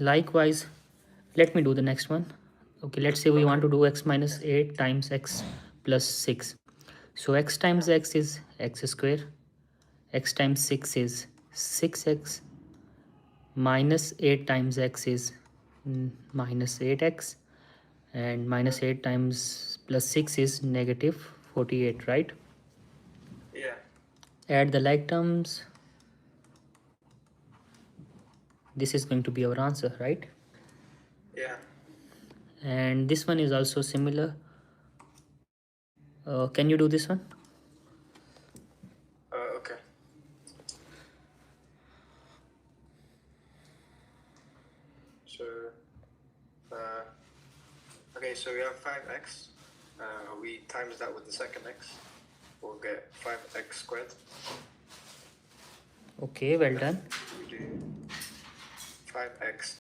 likewise, let me do the next one. Okay, let's say we want to do x minus 8 times x plus 6. So x times x is x square, x times 6 is 6x, minus 8 times x is minus 8x, and minus 8 times plus 6 is negative 48, right? Yeah. Add the like terms. This is going to be our answer, right? Yeah. And this one is also similar. Can you do this one? Okay. So, okay, so we have 5x. We times that with the second x. We'll get 5x squared. Okay, well done. We do 5x